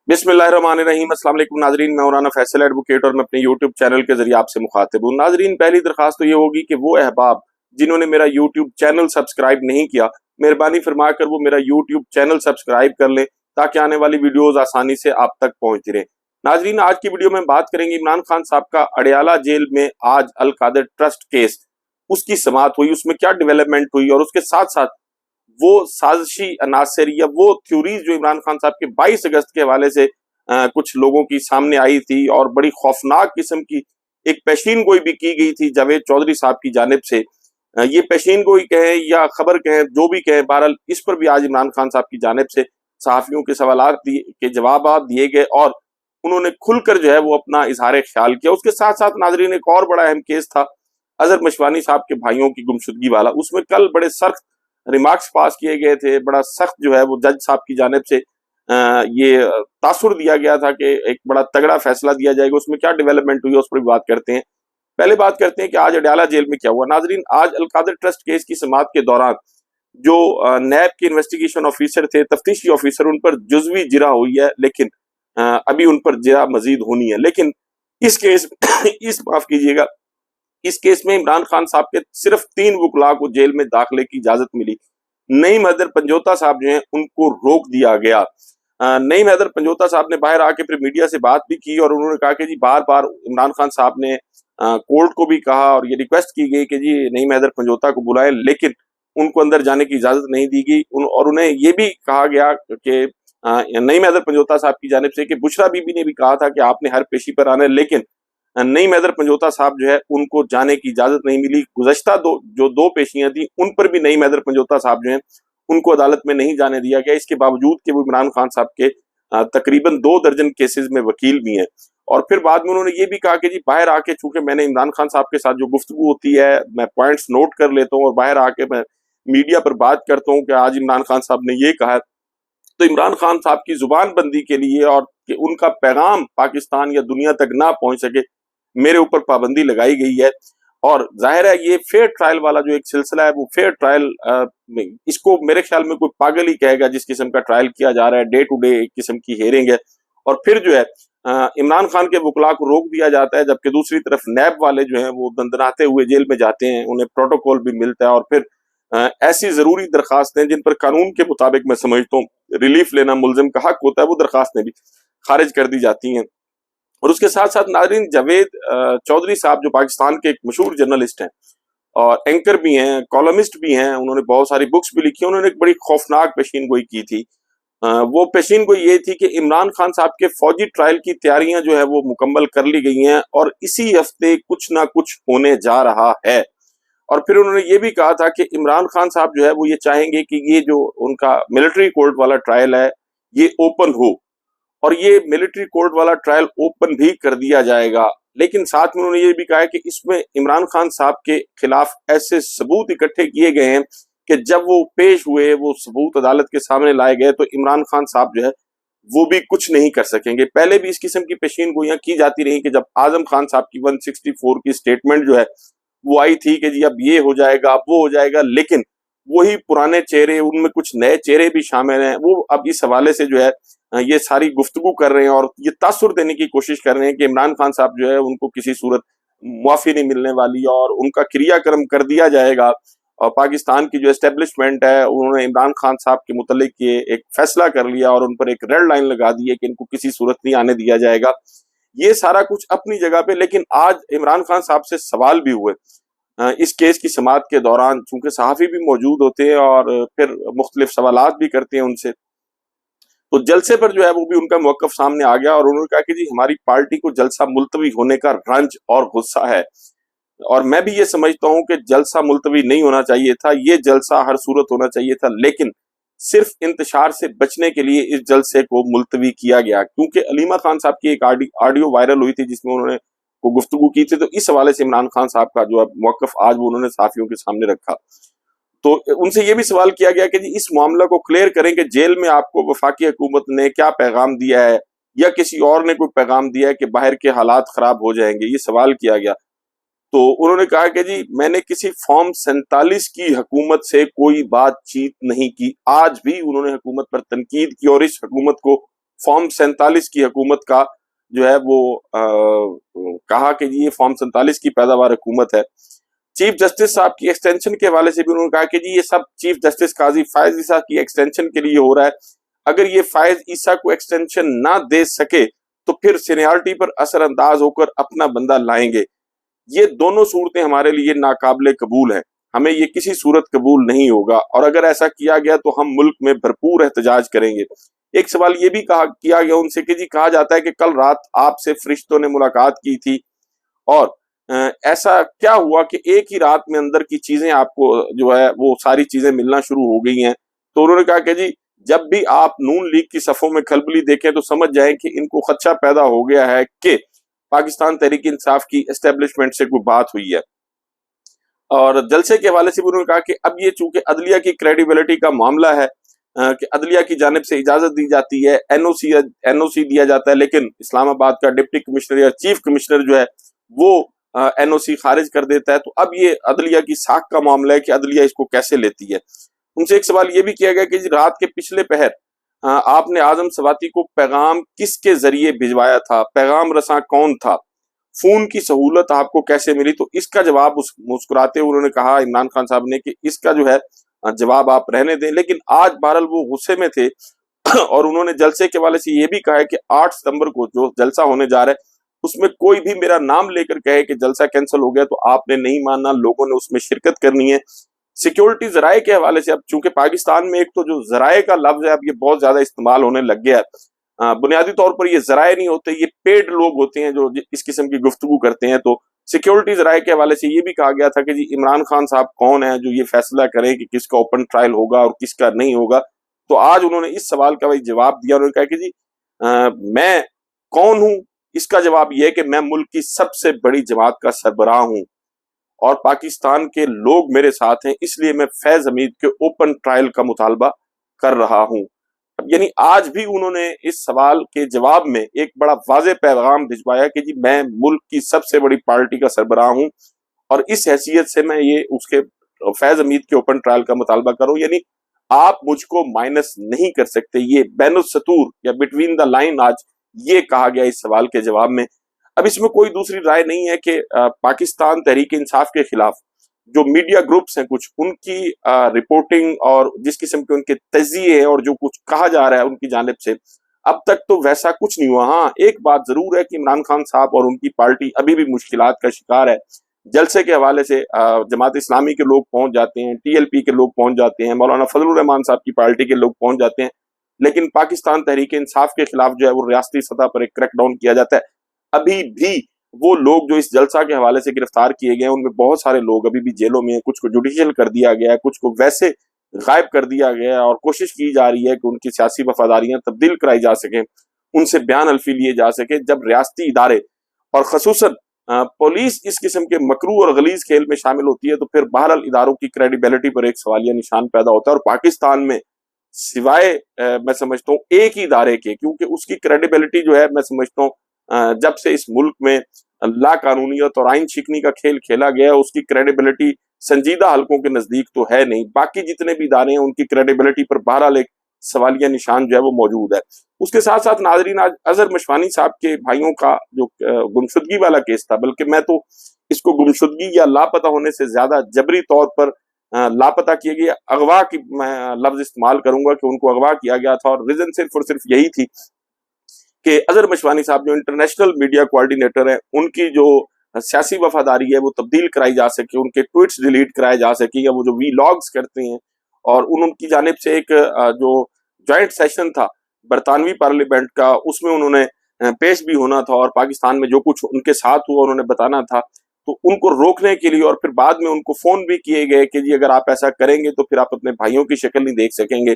बिस्मिल्लाहिर्रहमानिर्रहीम। अस्सलाम वालेकुम नाजरीन, मैं मौलाना फैसल एडवोकेट और मैं अपने यूट्यूब चैनल के जरिए आपसे मुखातिब हूँ। नाजरीन, पहली दरखास्त तो ये होगी कि वो अहबाब जिन्होंने मेरा यूट्यूब चैनल सब्सक्राइब नहीं किया, मेहरबानी फरमा कर वो मेरा यूट्यूब चैनल सब्सक्राइब कर लें ताकि आने वाली वीडियोज आसानी से आप तक पहुंचती रहे। नाजरीन, आज की वीडियो में बात करेंगे इमरान खान साहब का अडयाला जेल में आज अल कादर ट्रस्ट केस, उसकी समाअत हुई, उसमें क्या डेवलपमेंट हुई और उसके साथ साथ वो साजिशी अनासर या वो थ्योरीज जो इमरान खान साहब के 22 अगस्त के हवाले से कुछ लोगों की सामने आई थी और बड़ी खौफनाक किस्म की एक पेशीन गोई भी की गई थी जावेद चौधरी साहब की जानिब से। ये पेशीन गोई कहें या खबर कहें, जो भी कहें, बहरहाल इस पर भी आज इमरान खान साहब की जानिब से सहाफियों के सवालात के जवाब दिए गए और उन्होंने खुलकर जो है वो अपना इजहार ख्याल किया। उसके साथ साथ नाजरीन, एक और बड़ा अहम केस था अजहर मशवानी साहब के भाइयों की गुमशुदगी वाला। उसमें कल बड़े सख्त रिमार्क्स पास किए गए थे, बड़ा सख्त जो है वो जज साहब की जानिब से ये तासुर दिया गया था कि एक बड़ा तगड़ा फैसला दिया जाएगा। उसमें क्या डेवलपमेंट हुई उस पर भी बात करते हैं। पहले बात करते हैं कि आज अडयाला जेल में क्या हुआ। नाजरीन, आज अल कादर ट्रस्ट केस की समाअत के दौरान जो नैब के इन्वेस्टिगेशन ऑफिसर थे, तफ्तीशी ऑफिसर, उन पर जुज़वी जिरा हुई है, लेकिन अभी उन पर जिरा मजीद होनी है। लेकिन इस केस इस माफ कीजिएगा, इस केस में इमरान खान साहब के सिर्फ 3 वकला को जेल में दाखिले की इजाजत मिली। नईम हैदर पंजोता साहब जो हैं उनको रोक दिया गया। नईम हैदर पंजोता साहब ने बाहर आके फिर मीडिया से बात भी की और उन्होंने कहा कि जी बार बार इमरान खान साहब ने कोर्ट को भी कहा और ये रिक्वेस्ट की गई कि जी नईम हैदर पंजोता को बुलाएं, लेकिन उनको अंदर जाने की इजाजत नहीं दी गई। और उन्हें ये भी कहा गया कि नईम हैदर पंजोता साहब की जानिब से कि बुशरा बीबी ने भी कहा था कि आपने हर पेशी पर आना है, लेकिन नईम हैदर पंजोता साहब जो है उनको जाने की इजाजत नहीं मिली। गुज़श्ता जो दो पेशियां थी उन पर भी नईम हैदर पंजोता साहब जो है उनको अदालत में नहीं जाने दिया गया, इसके बावजूद कि वो इमरान खान साहब के तकरीबन 2 दर्जन केसेस में वकील भी हैं। और फिर बाद में उन्होंने ये भी कहा कि जी बाहर आके, चूंकि मैंने इमरान खान साहब के साथ जो गुफ्तगू होती है मैं पॉइंट्स नोट कर लेता हूँ और बाहर आके मैं मीडिया पर बात करता हूँ कि आज इमरान खान साहब ने ये कहा, तो इमरान खान साहब की जुबान बंदी के लिए और कि उनका पैगाम पाकिस्तान या दुनिया तक ना पहुंच सके, मेरे ऊपर पाबंदी लगाई गई है। और जाहिर है ये फेयर ट्रायल वाला जो एक सिलसिला है वो फेयर ट्रायल इसको मेरे ख्याल में कोई पागल ही कहेगा जिस किस्म का ट्रायल किया जा रहा है। डे टू डे एक किस्म की हेयरिंग है और फिर जो है इमरान खान के वकला को रोक दिया जाता है, जबकि दूसरी तरफ नैब वाले जो हैं वो दंदनाते हुए जेल में जाते हैं, उन्हें प्रोटोकॉल भी मिलता है और फिर ऐसी जरूरी दरखास्तें जिन पर कानून के मुताबिक मैं समझता हूँ रिलीफ लेना मुलजिम का हक होता है, वो दरखास्तें भी खारिज कर दी जाती हैं। और उसके साथ साथ नाजरीन, जावेद चौधरी साहब जो पाकिस्तान के एक मशहूर जर्नलिस्ट हैं और एंकर भी हैं, कॉलमिस्ट भी हैं, उन्होंने बहुत सारी बुक्स भी लिखी, उन्होंने एक बड़ी खौफनाक पेशीन गोई की थी। वो पेशीन गोई ये थी कि इमरान खान साहब के फौजी ट्रायल की तैयारियां जो है वो मुकम्मल कर ली गई हैं और इसी हफ्ते कुछ ना कुछ होने जा रहा है। और फिर उन्होंने ये भी कहा था कि इमरान खान साहब जो है वो ये चाहेंगे कि ये जो उनका मिलिट्री कोर्ट वाला ट्रायल है ये ओपन हो और ये मिलिट्री कोर्ट वाला ट्रायल ओपन भी कर दिया जाएगा। लेकिन साथ में उन्होंने ये भी कहा है कि इसमें इमरान खान साहब के खिलाफ ऐसे सबूत इकट्ठे किए गए हैं कि जब वो पेश हुए, वो सबूत अदालत के सामने लाए गए, तो इमरान खान साहब जो है वो भी कुछ नहीं कर सकेंगे। पहले भी इस किस्म की पेशीन गोइयां की जाती रही कि जब आजम खान साहब की 164 की स्टेटमेंट जो है वो आई थी कि जी अब ये हो जाएगा, अब वो हो जाएगा, लेकिन वही पुराने चेहरे, उनमें कुछ नए चेहरे भी शामिल हैं, वो अब इस हवाले से जो है ये सारी गुफ्तगू कर रहे हैं और ये तासुर देने की कोशिश कर रहे हैं कि इमरान खान साहब जो है उनको किसी सूरत मुआफी नहीं मिलने वाली और उनका क्रियाक्रम कर दिया जाएगा। और पाकिस्तान की जो एस्टेब्लिशमेंट है उन्होंने इमरान खान साहब के मुतल्लिक ये एक फैसला कर लिया और उन पर एक रेड लाइन लगा दी है कि इनको किसी सूरत नहीं आने दिया जाएगा। ये सारा कुछ अपनी जगह पे, लेकिन आज इमरान खान साहब से सवाल भी हुए इस केस की समाअत के दौरान, चूंकि सहाफी भी मौजूद होते हैं और फिर मुख्तलिफ सवालात भी करते हैं उनसे, तो जलसे पर जो है वो भी उनका मौकफ सामने आ गया और उन्होंने कहा कि जी हमारी पार्टी को जलसा मुलतवी होने का रंज और गुस्सा है और मैं भी ये समझता हूं कि जलसा मुलतवी नहीं होना चाहिए था, ये जलसा हर सूरत होना चाहिए था, लेकिन सिर्फ इंतशार से बचने के लिए इस जलसे को मुलतवी किया गया क्योंकि अलीमा खान साहब की एक ऑडियो वायरल हुई थी जिसमें उन्होंने को गुफ्तगू की थी। तो इस हवाले से इमरान खान साहब का जो है मौकफ आज वो उन्होंने साफियों के सामने रखा। तो उनसे ये भी सवाल किया गया कि जी इस मामला को क्लियर करें कि जेल में आपको वफाकी हुकूमत ने क्या पैगाम दिया है या किसी और ने कोई पैगाम दिया है कि बाहर के हालात खराब हो जाएंगे, ये सवाल किया गया। तो उन्होंने कहा कि जी मैंने किसी फॉर्म 47 की हुकूमत से कोई बातचीत नहीं की। आज भी उन्होंने हुकूमत पर तनकीद की और इस हुकूमत को फॉर्म 47 की हुकूमत का जो है वो कहा कि जी ये फॉर्म 47 की पैदावार हुकूमत है। चीफ जस्टिस साहब की एक्सटेंशन के हवाले से भी उन्होंने कहा कि जी ये सब चीफ जस्टिस काजी फायज ईसा की एक्सटेंशन के लिए हो रहा है। अगर ये फायज ईसा को एक्सटेंशन ना दे सके तो फिर सीनियरिटी पर असरअंदाज होकर अपना बंदा लाएंगे। ये दोनों सूरतें हमारे लिए नाकाबिले कबूल हैं, हमें ये किसी सूरत कबूल नहीं होगा, और अगर ऐसा किया गया तो हम मुल्क में भरपूर एहतजाज करेंगे। एक सवाल ये भी कहा किया गया उनसे कि जी कहा जाता है कि कल रात आपसे फरिश्तों ने मुलाकात की थी, और ऐसा क्या हुआ कि एक ही रात में अंदर की चीजें आपको जो है वो सारी चीजें मिलना शुरू हो गई हैं। तो उन्होंने कहा कि जी जब भी आप नून लीग की सफों में खलबली देखें तो समझ जाएं कि इनको खदशा पैदा हो गया है कि पाकिस्तान तहरीक इंसाफ की एस्टेब्लिशमेंट से कोई बात हुई है। और जलसे के हवाले से भी उन्होंने कहा कि अब ये चूंकि अदलिया की क्रेडिबिलिटी का मामला है कि अदलिया की जानिब से इजाजत दी जाती है, एनओसी दिया जाता है, लेकिन इस्लामाबाद का डिप्टी कमिश्नर या चीफ कमिश्नर जो है वो एनओसी खारिज कर देता है। तो अब ये अदलिया की साख का मामला है कि अदलिया इसको कैसे लेती है। उनसे एक सवाल ये भी किया गया कि रात के पिछले पहर आपने आजम सवाती को पैगाम किसके जरिए भिजवाया था, पैगाम रसा कौन था, फोन की सहूलत आपको कैसे मिली? तो इसका जवाब मुस्कुराते हुए उन्होंने कहा इमरान खान साहब ने कि इसका जो है जवाब आप रहने दें। लेकिन आज बहरहाल वो गुस्से में थे और उन्होंने जलसे के वाले से ये भी कहा है कि 8 सितंबर को जो जलसा होने जा रहा है उसमें कोई भी मेरा नाम लेकर कहे कि जलसा कैंसिल हो गया तो आपने नहीं मानना, लोगों ने उसमें शिरकत करनी है। सिक्योरिटी जराये के हवाले से अब चूंकि पाकिस्तान में एक तो जो जराये का लफ्ज है अब ये बहुत ज्यादा इस्तेमाल होने लग गया है। बुनियादी तौर पर ये जराये नहीं होते, ये पेड लोग होते हैं जो इस किस्म की गुफ्तगू करते हैं। तो सिक्योरिटी जराये के हवाले से ये भी कहा गया था कि जी इमरान खान साहब कौन है जो ये फैसला करें कि किसका ओपन ट्रायल होगा और किसका नहीं होगा। तो आज उन्होंने इस सवाल का वही जवाब दिया। उन्होंने कहा कि जी मैं कौन हूं? इसका जवाब यह है कि मैं मुल्क की सबसे बड़ी जमात का सरबराह हूं और पाकिस्तान के लोग मेरे साथ हैं, इसलिए मैं फैज हमीद के ओपन ट्रायल का मुतालबा कर रहा हूं। यानी आज भी उन्होंने इस सवाल के जवाब में एक बड़ा वाज़े पैगाम भिजवाया कि जी मैं मुल्क की सबसे बड़ी पार्टी का सरबराह हूं और इस हैसियत से मैं ये उसके फैज हमीद के ओपन ट्रायल का मुतालबा करूं। यानी आप मुझको माइनस नहीं कर सकते। ये बैनुल सतूर या बिटवीन द लाइन आज ये कहा गया इस सवाल के जवाब में। अब इसमें कोई दूसरी राय नहीं है कि पाकिस्तान तहरीक इंसाफ के खिलाफ जो मीडिया ग्रुप्स हैं कुछ उनकी रिपोर्टिंग और जिस किस्म के उनके तजिए हैं और जो कुछ कहा जा रहा है उनकी जानिब से अब तक तो वैसा कुछ नहीं हुआ। हाँ, एक बात जरूर है कि इमरान खान साहब और उनकी पार्टी अभी भी मुश्किलात का शिकार है। जलसे के हवाले से जमात इस्लामी के लोग पहुंच जाते हैं, टीएलपी के लोग पहुंच जाते हैं, मौलाना फजलुर रहमान साहब की पार्टी के लोग पहुंच जाते हैं, लेकिन पाकिस्तान तहरीक इंसाफ के खिलाफ जो है वो रियासती सतह पर एक क्रैकडाउन किया जाता है। अभी भी वो लोग जो इस जलसा के हवाले से गिरफ्तार किए गए उनमें बहुत सारे लोग अभी भी जेलों में हैं, कुछ को जुडिशियल कर दिया गया है, कुछ को वैसे गायब कर दिया गया है और कोशिश की जा रही है कि उनकी सियासी वफादारियां तब्दील कराई जा सकें, उनसे बयान अल्फी लिए जा सके। जब रियासती इदारे और खसूसन पुलिस इस किस्म के मकरू और गलीज खेल में शामिल होती है तो फिर बहरहाल इदारों की क्रेडिबिलिटी पर एक सवालिया निशान पैदा होता है। और पाकिस्तान में सिवाय मैं समझता हूँ एक ही इदारे के, क्योंकि उसकी क्रेडिबिलिटी जो है मैं समझता हूँ जब से इस मुल्क में ला कानूनियत और आइन शिकनी का खेल खेला गया उसकी क्रेडिबिलिटी संजीदा हलकों के नजदीक तो है नहीं। बाकी जितने भी इदारे हैं उनकी क्रेडिबिलिटी पर बहरहाल एक सवालिया निशान जो है वो मौजूद है। उसके साथ साथ नाजरीन आज अजहर मशवानी साहब के भाइयों का जो गुमशुदगी वाला केस था, बल्कि मैं तो इसको गुमशुदगी या लापता होने से ज्यादा जबरी तौर पर लापता किए गए अगवा की मैं लफ्ज इस्तेमाल करूंगा कि उनको अगवा किया गया था और रीजन सिर्फ और सिर्फ यही थी कि अजहर मशवानी साहब जो इंटरनेशनल मीडिया कोऑर्डिनेटर है उनकी जो सियासी वफादारी है वो तब्दील कराई जा सके, उनके ट्वीट्स डिलीट कराए जा सके या वो जो वीलॉग्स करते हैं और उनकी जानिब से एक जो ज्वाइंट सेशन था बरतानवी पार्लियामेंट का उसमें उन्होंने पेश भी होना था और पाकिस्तान में जो कुछ उनके साथ हुआ उन्होंने बताना था, तो उनको रोकने के लिए और फिर बाद में उनको फोन भी किए गए कि जी अगर आप ऐसा करेंगे तो फिर आप अपने भाइयों की शक्ल नहीं देख सकेंगे।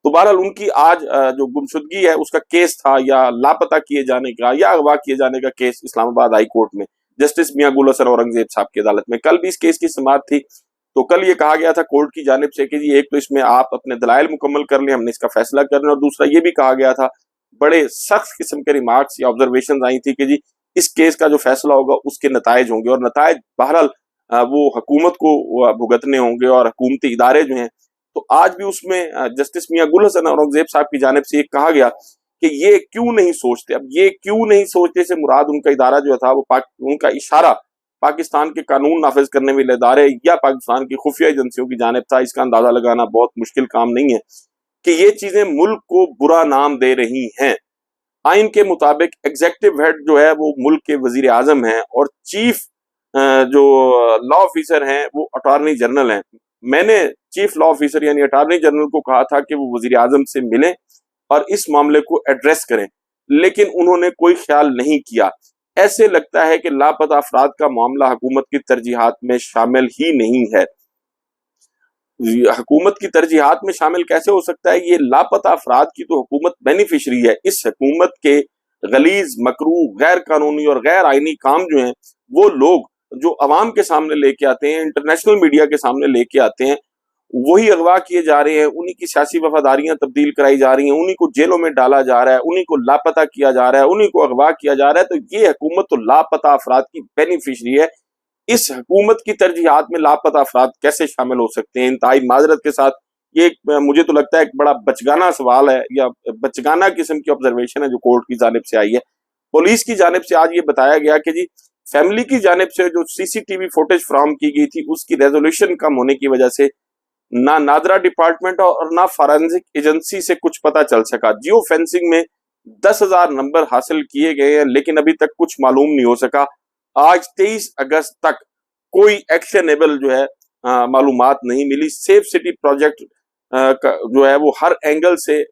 तो बहरहाल उनकी आज जो गुमशुदगी है उसका केस था या लापता किए जाने का या अगवा किए जाने का केस इस्लामाबाद हाई कोर्ट में जस्टिस मियां गुल हसन औरंगजेब साहब की अदालत में कल भी इस केस की समाअत थी। तो कल ये कहा गया था कोर्ट की जानिब से कि जी एक तो इसमें आप अपने दलाइल मुकम्मल कर लें, हमने इसका फैसला करना, और दूसरा ये भी कहा गया था बड़े सख्त किस्म के रिमार्क्स या ऑब्जर्वेशन आई थी कि जी इस केस का जो फैसला होगा उसके नतायज होंगे और नतायज बहरहाल वो हुकूमत को भुगतने होंगे और हुकूमती इदारे जो हैं। तो आज भी उसमें जस्टिस मियां गुल हसन औरंगजेब साहब की जानिब से ये कहा गया کہ یہ کیوں نہیں سوچتے. اب یہ کیوں نہیں سوچتے سے مراد ان کا ادارہ جو تھا وہ ان کا اشارہ پاکستان کے قانون نافذ کرنے والے ادارے یا پاکستان کی خفیہ ایجنسیوں کی جانب تھا. اس کا اندازہ لگانا بہت مشکل کام نہیں ہے کہ یہ چیزیں ملک کو برا نام دے رہی ہیں. آئین کے مطابق ایگزیکٹو ہیڈ جو ہے وہ ملک کے وزیر اعظم ہیں اور چیف جو لا آفیسر ہیں وہ اٹارنی جنرل ہیں. میں نے چیف لا آفیسر یعنی اٹارنی جنرل کو کہا تھا کہ وہ وزیر اعظم سے ملیں اور اس معاملے کو ایڈریس کریں، لیکن انہوں نے کوئی خیال نہیں کیا. ایسے لگتا ہے کہ لاپتہ افراد کا معاملہ حکومت کی ترجیحات میں شامل ہی نہیں ہے. حکومت کی ترجیحات میں شامل کیسے ہو سکتا ہے؟ یہ لاپتہ افراد کی تو حکومت بینیفیشری ہے. اس حکومت کے غلیظ، مکروہ، غیر قانونی اور غیر آئینی کام جو ہیں وہ لوگ جو عوام کے سامنے لے کے آتے ہیں، انٹرنیشنل میڈیا کے سامنے لے کے آتے ہیں، وہی اغوا کیے جا رہے ہیں، انہی کی سیاسی وفاداریاں تبدیل کرائی جا رہی ہیں، انہی کو جیلوں میں ڈالا جا رہا ہے، انہی کو لاپتہ کیا جا رہا ہے، انہی کو اغوا کیا جا رہا ہے. تو یہ حکومت تو لاپتہ افراد کی بینیفیشری ہے. اس حکومت کی ترجیحات میں لاپتہ افراد کیسے شامل ہو سکتے ہیں؟ انتہائی معذرت کے ساتھ یہ مجھے تو لگتا ہے ایک بڑا بچگانہ سوال ہے یا بچگانہ قسم کی آبزرویشن ہے جو کورٹ کی جانب سے آئی ہے. پولیس کی جانب سے آج یہ بتایا گیا کہ جی فیملی کی جانب سے جو سی سی ٹی وی فوٹیج فراہم کی گئی تھی اس کی ریزولوشن کم ہونے کی وجہ سے نہ نادرا ڈپارٹمنٹ اور نہ فارنزک ایجنسی سے کچھ پتا چل سکا. جیو فینسنگ میں 10,000 نمبر حاصل کیے گئے ہیں لیکن ابھی تک کچھ معلوم نہیں ہو سکا. آج 23 اگست تک کوئی ایکشنیبل جو ہے معلومات نہیں ملی. سیف سٹی پروجیکٹ جو ہے وہ ہر اینگل سے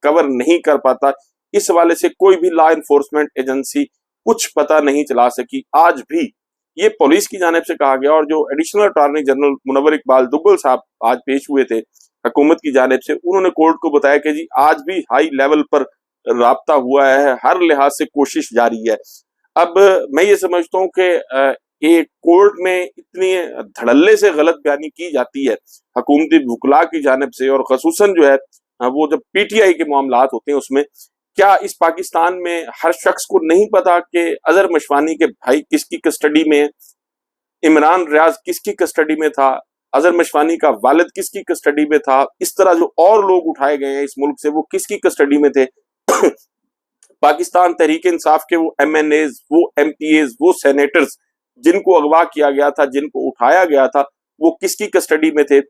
کور نہیں کر پاتا. اس حوالے سے کوئی بھی لا انفورسمنٹ ایجنسی کچھ پتہ نہیں چلا سکی. آج بھی یہ پولیس کی جانب سے کہا گیا اور جو ایڈیشنل اٹارنی جنرل منور اقبال دگل صاحب آج پیش ہوئے تھے حکومت کی جانب سے، انہوں نے کورٹ کو بتایا کہ جی آج بھی ہائی لیول پر رابطہ ہوا ہے، ہر لحاظ سے کوشش جاری ہے. اب میں یہ سمجھتا ہوں کہ ایک کورٹ میں اتنی دھڑلے سے غلط بیانی کی جاتی ہے حکومتی وکلاء کی جانب سے، اور خصوصاً جو ہے وہ جب پی ٹی آئی کے معاملات ہوتے ہیں اس میں، کیا اس پاکستان میں ہر شخص کو نہیں پتا کہ اظہر مشوانی کے بھائی کس کی کسٹڈی میں ہیں، عمران ریاض کس کی کسٹڈی میں تھا، اظہر مشوانی کا والد کس کی کسٹڈی میں تھا، اس طرح جو اور لوگ اٹھائے گئے ہیں اس ملک سے وہ کس کی کسٹڈی میں تھے. پاکستان تحریک انصاف کے وہ ایم این ایز، وہ ایم پی ایز، وہ سینیٹرز جن کو اغوا کیا گیا تھا، جن کو اٹھایا گیا تھا، وہ کس کی کسٹڈی میں تھے.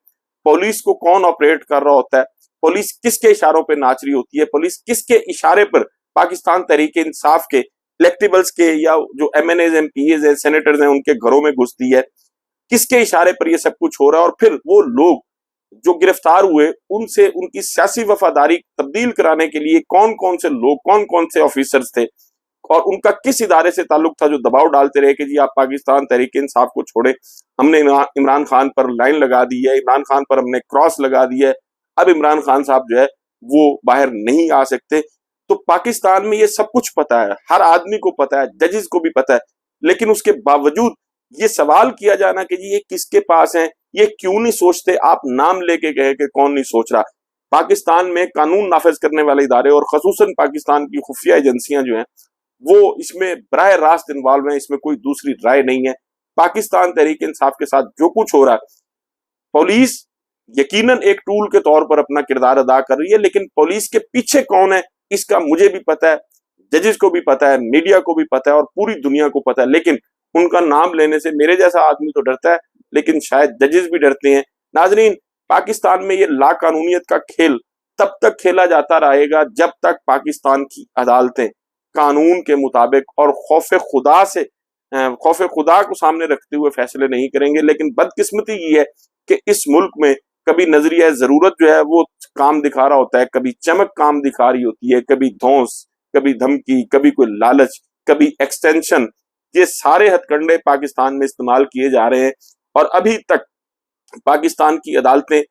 پولیس کو کون آپریٹ کر رہا ہوتا ہے، پولیس کس کے اشاروں پہ ناچ رہی ہوتی ہے، پولیس کس کے اشارے پر پاکستان تحریک انصاف کے الیکٹیبلز کے یا جو M N As, M P As ہیں، سینیٹرز ہیں ان کے گھروں میں گھستی ہے، کس کے اشارے پر یہ سب کچھ ہو رہا ہے. اور پھر وہ لوگ جو گرفتار ہوئے ان سے ان کی سیاسی وفاداری تبدیل کرانے کے لیے کون کون سے لوگ، کون کون سے آفیسرز تھے اور ان کا کس ادارے سے تعلق تھا جو دباؤ ڈالتے رہے کہ جی آپ پاکستان تحریک انصاف کو چھوڑے. ہم نے عمران خان پر لائن لگا دی ہے، عمران خان پر ہم نے کراس لگا دی ہے، اب عمران خان صاحب جو ہے وہ باہر نہیں آ سکتے. تو پاکستان میں یہ سب کچھ پتا ہے، ہر آدمی کو پتا ہے، ججز کو بھی پتا ہے، لیکن اس کے باوجود یہ سوال کیا جانا کہ جی یہ کس کے پاس ہیں، یہ کیوں نہیں سوچتے. آپ نام لے کے کہے کہ کون نہیں سوچ رہا. پاکستان میں قانون نافذ کرنے والے ادارے اور خصوصاً پاکستان کی خفیہ ایجنسیاں جو ہیں وہ اس میں براہ راست انوالو ہیں، اس میں کوئی دوسری رائے نہیں ہے. پاکستان تحریک انصاف کے ساتھ جو کچھ ہو رہا ہے، پولیس یقیناً ایک ٹول کے طور پر اپنا کردار ادا کر رہی ہے، لیکن پولیس کے پیچھے کون ہے اس کا مجھے بھی پتا ہے، ججز کو بھی پتا ہے، میڈیا کو بھی پتا ہے اور پوری دنیا کو پتا ہے. لیکن ان کا نام لینے سے میرے جیسا آدمی تو ڈرتا ہے، لیکن شاید ججز بھی ڈرتے ہیں. ناظرین، پاکستان میں یہ لا قانونیت کا کھیل تب تک کھیلا جاتا رہے گا جب تک پاکستان کی عدالتیں قانون کے مطابق اور خوف خدا کو سامنے رکھتے ہوئے فیصلے نہیں کریں گے. لیکن بدقسمتی یہ ہے کہ اس ملک میں کبھی نظریہ ضرورت جو ہے وہ کام دکھا رہا ہوتا ہے، کبھی چمک کام دکھا رہی ہوتی ہے، کبھی دھونس، کبھی دھمکی، کبھی کوئی لالچ، کبھی ایکسٹینشن. یہ سارے ہتھ کنڈے پاکستان میں استعمال کیے جا رہے ہیں اور ابھی تک پاکستان کی عدالتیں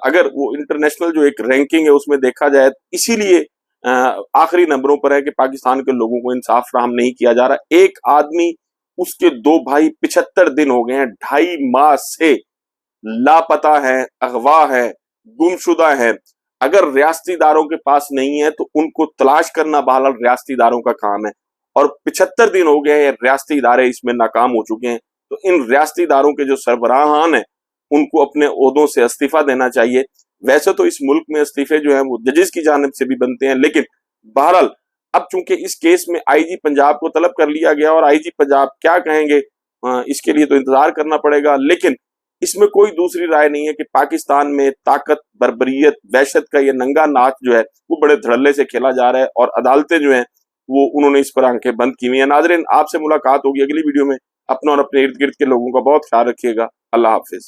اگر وہ انٹرنیشنل جو ایک رینکنگ ہے اس میں دیکھا جائے اسی لیے آخری نمبروں پر ہے کہ پاکستان کے لوگوں کو انصاف فراہم نہیں کیا جا رہا. ایک آدمی، اس کے 2 بھائی 75 دن ہو گئے ہیں، 2.5 ماہ سے لاپتہ ہیں، اغوا ہیں، گمشدہ ہیں. اگر ریاستی اداروں کے پاس نہیں ہے تو ان کو تلاش کرنا بہرحال ریاستی اداروں کا کام ہے، اور 75 دن ہو گئے ہیں ریاستی ادارے اس میں ناکام ہو چکے ہیں. تو ان ریاستی اداروں کے جو سربراہان ہیں ان کو اپنے عہدوں سے استعفیٰ دینا چاہیے. ویسے تو اس ملک میں استعفے جو ہیں وہ ججز کی جانب سے بھی بنتے ہیں، لیکن बहरहाल अब चूंकि इस केस में आईजी पंजाब को तलब कर लिया गया और आईजी पंजाब क्या कहेंगे इसके लिए तो इंतजार करना पड़ेगा, लेकिन इसमें कोई दूसरी राय नहीं है कि पाकिस्तान में ताकत, बर्बरियत, वहशत का ये नंगा नाच जो है वो बड़े धड़ल्ले से खेला जा रहा है और अदालतें जो हैं वो उन्होंने इस पर आंखें बंद की हुई हैं। नाज़रीन, आपसे मुलाकात होगी अगली वीडियो में। अपना और अपने इर्द गिर्द के लोगों का बहुत ख्याल रखिएगा। अल्लाह हाफिज।